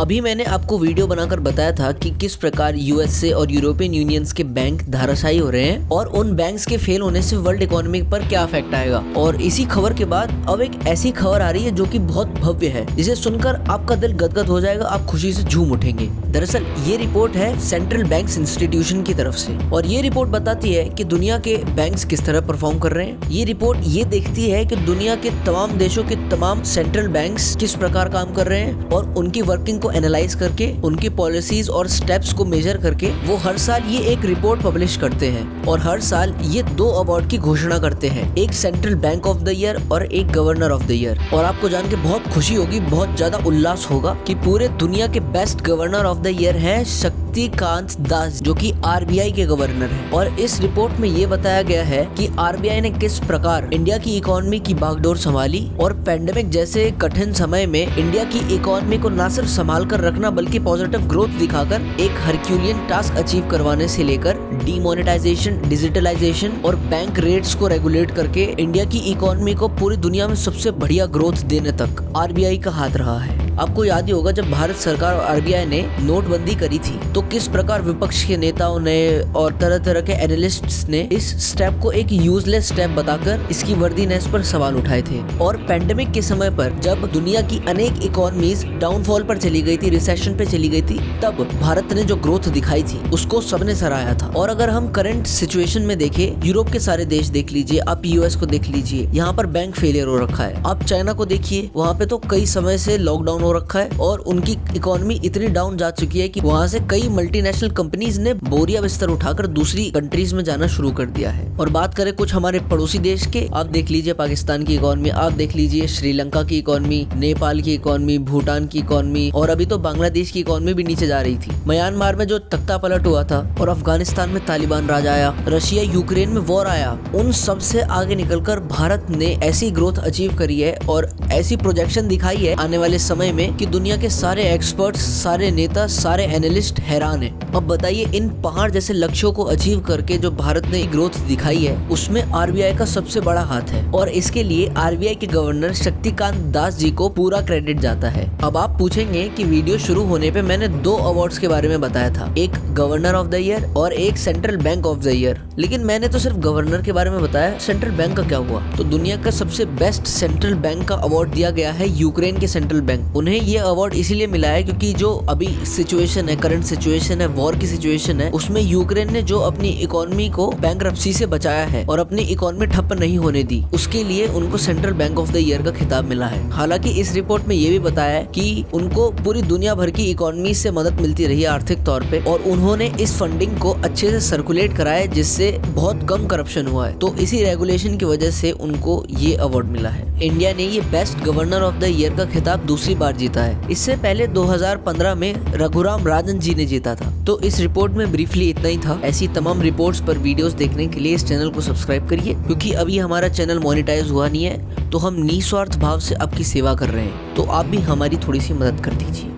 अभी मैंने आपको वीडियो बनाकर बताया था कि किस प्रकार यूएसए और यूरोपियन यूनियंस के बैंक धाराशायी हो रहे हैं और उन बैंक्स के फेल होने से वर्ल्ड इकोनॉमी पर क्या इफेक्ट आएगा। और इसी खबर के बाद अब एक ऐसी खबर आ रही है जो कि बहुत भव्य है, जिसे सुनकर आपका दिल गदगद हो जाएगा, आप खुशी से झूम उठेंगे। दरअसल ये रिपोर्ट है सेंट्रल बैंक्स इंस्टीट्यूशन की तरफ से और ये रिपोर्ट बताती है कि दुनिया के बैंक्स किस तरह परफॉर्म कर रहे हैं। ये रिपोर्ट ये देखती है कि दुनिया के तमाम देशों के तमाम सेंट्रल बैंक्स किस प्रकार काम कर रहे हैं और उनकी वर्किंग को एनालाइज करके उनकी पॉलिसीज और स्टेप्स को मेजर करके वो हर साल ये एक रिपोर्ट पब्लिश करते हैं और हर साल ये 2 अवार्ड की घोषणा करते हैं, एक central bank of the year और एक गवर्नर ऑफ द ईयर। और आपको जान के बहुत खुशी होगी, बहुत ज्यादा उल्लास होगा कि पूरे दुनिया के best governor of the year है शक्तिकांत दास, जो कि आरबीआई के गवर्नर हैं। और इस रिपोर्ट में ये बताया गया है कि आरबीआई ने किस प्रकार इंडिया की इकोनॉमी की बागडोर संभाली और पैंडेमिक जैसे कठिन समय में इंडिया की इकोनॉमी को न सिर्फ संभाल कर रखना बल्कि पॉजिटिव ग्रोथ दिखाकर एक हरक्यूलियन टास्क अचीव करवाने से लेकर डीमोनेटाइजेशन, डिजिटलाइजेशन और बैंक रेट्स को रेगुलेट करके इंडिया की इकोनॉमी को पूरी दुनिया में सबसे बढ़िया ग्रोथ देने तक आरबीआई का हाथ रहा है। आपको याद ही होगा जब भारत सरकार और आरबीआई ने नोटबंदी करी थी तो किस प्रकार विपक्ष के नेताओं ने और तरह तरह के एनालिस्ट्स ने इस स्टेप को एक यूजलेस स्टेप बताकर इसकी वर्दीनेस पर सवाल उठाए थे। और पैंडेमिक के समय पर जब दुनिया की अनेक इकोनॉमीज डाउनफॉल पर चली गई थी, रिसेशन पे चली गई थी, तब भारत ने जो ग्रोथ दिखाई थी उसको सबने सराहा था। और अगर हम करंट सिचुएशन में देखें, यूरोप के सारे देश देख लीजिए, आप यूएस को देख लीजिए, यहाँ पर बैंक फेलियर हो रखा है। आप चाइना को देखिए, वहाँ पे तो कई समय से लॉकडाउन हो रखा है और उनकी इकोनॉमी इतनी डाउन जा चुकी है कि वहाँ से कई मल्टीनेशनल कंपनीज ने बोरिया बिस्तर उठाकर दूसरी कंट्रीज में जाना शुरू कर दिया है। और बात करें कुछ हमारे पड़ोसी देश के, आप देख लीजिए पाकिस्तान की इकोनॉमी, आप देख लीजिए श्रीलंका की इकोनॉमी, नेपाल की इकोनॉमी, भूटान की इकोनॉमी और अभी तो बांग्लादेश की इकोनॉमी भी नीचे जा रही थी। म्यांमार में जो तख्ता पलट हुआ था और अफगानिस्तान में तालिबान राज आया, रशिया यूक्रेन में वॉर आया, उन सब से आगे निकलकर भारत ने ऐसी ग्रोथ अचीव करी है और ऐसी प्रोजेक्शन दिखाई है आने वाले समय में कि दुनिया के सारे एक्सपर्ट्स, सारे नेता, सारे एनालिस्ट हैरान हैं। अब बताइए इन पहाड़ जैसे लक्ष्यों को अचीव करके जो भारत ने ग्रोथ दिखाई है उसमें आरबीआई का सबसे बड़ा हाथ है और इसके लिए आरबीआई के गवर्नर शक्तिकांत दास जी को पूरा क्रेडिट जाता है। अब आप पूछेंगे कि वीडियो शुरू होने पे मैंने 2 अवार्ड्स के बारे में बताया था, एक गवर्नर ऑफ द ईयर और एक central bank of the year, लेकिन मैंने तो सिर्फ गवर्नर के बारे में बताया, सेंट्रल बैंक का क्या हुआ? तो दुनिया का सबसे बेस्ट सेंट्रल बैंक का अवार्ड दिया गया है यूक्रेन के सेंट्रल बैंक। उन्हें ये अवार्ड इसीलिए मिला है क्योंकि जो अभी सिचुएशन है, करंट सिचुएशन है, वॉर की सिचुएशन है, उसमें यूक्रेन ने जो अपनी इकोनॉमी को बैंकरप्सी से बचाया है और अपनी इकोनॉमी ठप नहीं होने दी, उसके लिए उनको central bank of the year का खिताब मिला है। हालांकि इस रिपोर्ट में ये भी बताया है कि उनको पूरी दुनिया भर की इकोनॉमी से मदद मिलती रही है आर्थिक तौर पे और उन्होंने इस फंडिंग को अच्छे से सर्कुलेट कराया है जिससे बहुत कम करप्शन हुआ है, तो इसी रेगुलेशन की वजह से उनको ये अवार्ड मिला है। इंडिया ने ये best governor of the year का खिताब दूसरी बार जीता है, इससे पहले 2015 में रघुराम राजन जी ने जीता था। तो इस रिपोर्ट में ब्रीफली इतना ही था। ऐसी तमाम रिपोर्ट्स पर वीडियोस देखने के लिए इस चैनल को सब्सक्राइब करिए, क्योंकि अभी हमारा चैनल मोनेटाइज हुआ नहीं है, तो हम निस्वार्थ भाव से आपकी सेवा कर रहे हैं, तो आप भी हमारी थोड़ी सी मदद कर दीजिए।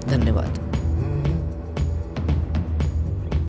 धन्यवाद।